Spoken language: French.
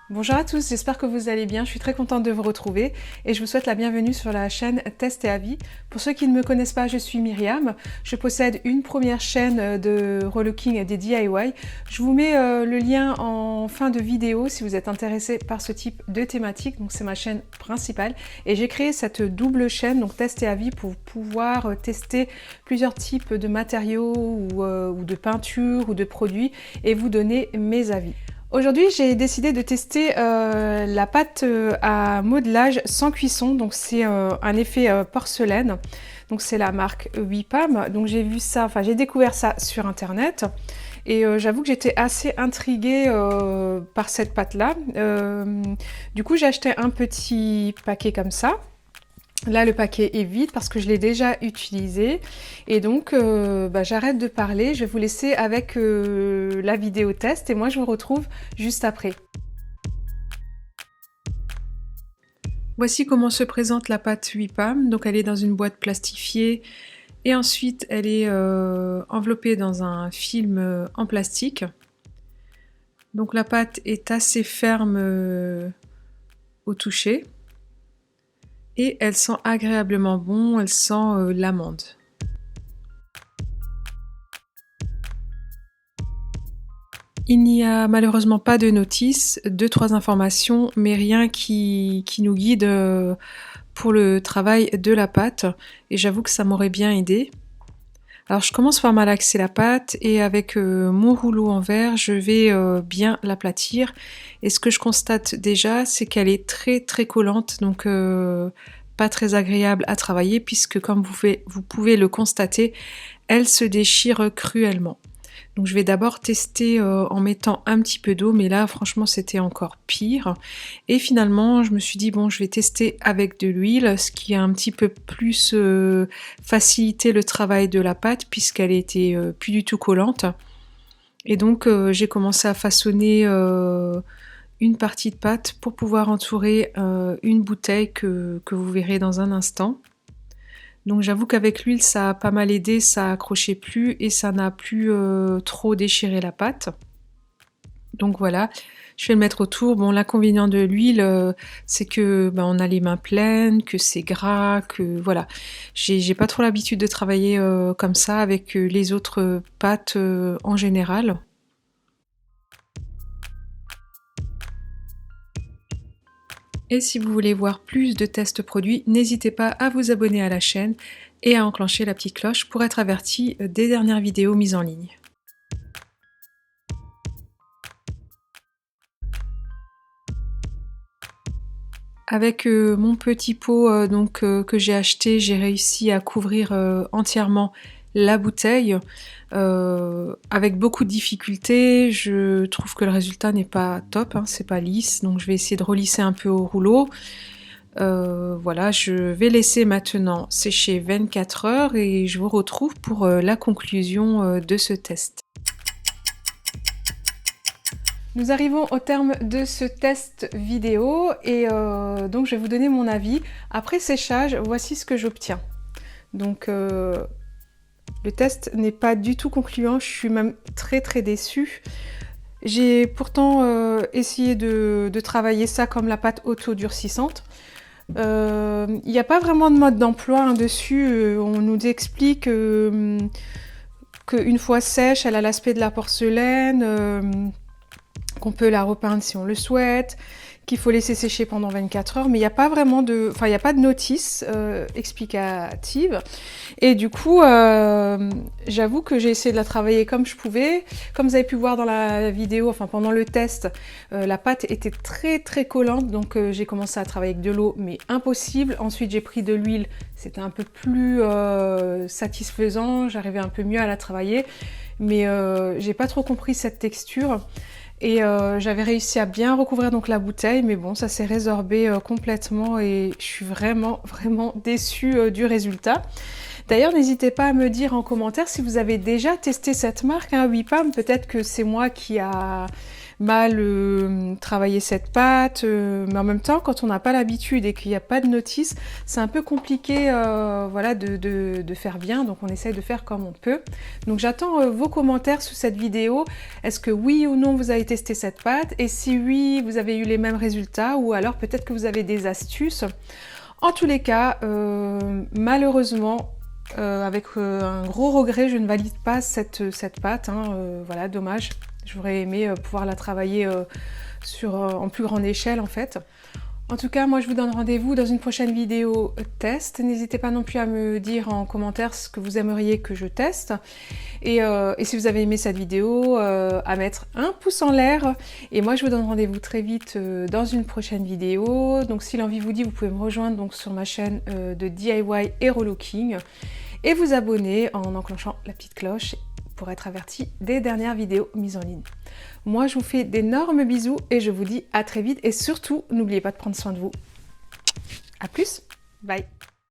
Bonjour à tous, j'espère que vous allez bien, je suis très contente de vous retrouver et je vous souhaite la bienvenue sur la chaîne Test et Avis. Pour ceux qui ne me connaissent pas, je suis Myriam, je possède une première chaîne de relooking et des DIY. Je vous mets le lien en fin de vidéo si vous êtes intéressé par ce type de thématique, donc c'est ma chaîne principale. Et j'ai créé cette double chaîne, donc Test et Avis, pour pouvoir tester plusieurs types de matériaux ou de peintures ou de produits et vous donner mes avis. Aujourd'hui, j'ai décidé de tester la pâte à modelage sans cuisson, donc c'est un effet porcelaine. Donc c'est la marque Wipam. Donc j'ai vu ça, enfin j'ai découvert ça sur internet et j'avoue que j'étais assez intriguée par cette pâte-là. Du coup, j'ai acheté un petit paquet comme ça. Là, le paquet est vide parce que je l'ai déjà utilisé. Et donc, j'arrête de parler. Je vais vous laisser avec la vidéo test et moi, je vous retrouve juste après. Voici comment se présente la pâte Wipam. Donc, elle est dans une boîte plastifiée et ensuite, elle est enveloppée dans un film en plastique. Donc, la pâte est assez ferme au toucher. Et elle sent agréablement bon, elle sent l'amande. Il n'y a malheureusement pas de notice, 2-3 informations, mais rien qui nous guide pour le travail de la pâte. Et j'avoue que ça m'aurait bien aidé. Alors je commence par malaxer la pâte et avec mon rouleau en verre, je vais bien l'aplatir. Et ce que je constate déjà, c'est qu'elle est très très collante, donc pas très agréable à travailler puisque comme vous pouvez le constater, elle se déchire cruellement. Donc je vais d'abord tester en mettant un petit peu d'eau, mais là franchement c'était encore pire. Et finalement je me suis dit bon je vais tester avec de l'huile, ce qui a un petit peu plus facilité le travail de la pâte puisqu'elle était plus du tout collante. Et donc j'ai commencé à façonner une partie de pâte pour pouvoir entourer une bouteille que vous verrez dans un instant. Donc j'avoue qu'avec l'huile ça a pas mal aidé, ça accrochait plus et ça n'a plus trop déchiré la pâte. Donc voilà, je vais le mettre autour. Bon, l'inconvénient de l'huile, c'est que on a les mains pleines, que c'est gras, que voilà. J'ai pas trop l'habitude de travailler comme ça avec les autres pâtes en général. Et si vous voulez voir plus de tests produits, n'hésitez pas à vous abonner à la chaîne et à enclencher la petite cloche pour être averti des dernières vidéos mises en ligne. Avec mon petit pot que j'ai acheté, j'ai réussi à couvrir entièrement la bouteille avec beaucoup de difficultés. Je trouve que le résultat n'est pas top, hein, c'est pas lisse, donc je vais essayer de relisser un peu au rouleau. Voilà, je vais laisser maintenant sécher 24 heures et je vous retrouve pour la conclusion de ce test. Nous arrivons au terme de ce test vidéo et donc je vais vous donner mon avis. Après séchage, voici ce que j'obtiens. Donc le test n'est pas du tout concluant, je suis même très très déçue. J'ai pourtant essayé de travailler ça comme la pâte auto-durcissante. Il n'y a pas vraiment de mode d'emploi dessus, on nous explique qu'une fois sèche, elle a l'aspect de la porcelaine, qu'on peut la repeindre si on le souhaite, qu'il faut laisser sécher pendant 24 heures, mais il n'y a pas vraiment de... Enfin, il n'y a pas de notice explicative. Et du coup, j'avoue que j'ai essayé de la travailler comme je pouvais. Comme vous avez pu voir dans la vidéo, enfin pendant le test, la pâte était très très collante, donc j'ai commencé à travailler avec de l'eau, mais impossible. Ensuite, j'ai pris de l'huile, c'était un peu plus satisfaisant, j'arrivais un peu mieux à la travailler, mais j'ai pas trop compris cette texture. Et j'avais réussi à bien recouvrir donc la bouteille, mais bon, ça s'est résorbé complètement et je suis vraiment vraiment déçue du résultat. D'ailleurs, n'hésitez pas à me dire en commentaire si vous avez déjà testé cette marque, hein, Wipam. Peut-être que c'est moi qui a mal travailler cette pâte, mais en même temps, quand on n'a pas l'habitude et qu'il n'y a pas de notice, c'est un peu compliqué voilà, de faire bien, donc on essaye de faire comme on peut. Donc j'attends vos commentaires sous cette vidéo. Est-ce que oui ou non vous avez testé cette pâte? Et si oui, vous avez eu les mêmes résultats, ou alors peut-être que vous avez des astuces. En tous les cas, malheureusement, avec un gros regret, je ne valide pas cette pâte, hein, voilà, dommage. J'aurais aimé pouvoir la travailler en plus grande échelle en fait. En tout cas, moi je vous donne rendez-vous dans une prochaine vidéo test. N'hésitez pas non plus à me dire en commentaire ce que vous aimeriez que je teste. Et si vous avez aimé cette vidéo, à mettre un pouce en l'air. Et moi je vous donne rendez-vous très vite dans une prochaine vidéo. Donc si l'envie vous dit, vous pouvez me rejoindre donc, sur ma chaîne de DIY et relooking. Et vous abonner en enclenchant la petite cloche pour être averti des dernières vidéos mises en ligne. Moi, je vous fais d'énormes bisous et je vous dis à très vite. Et surtout, n'oubliez pas de prendre soin de vous. À plus, bye.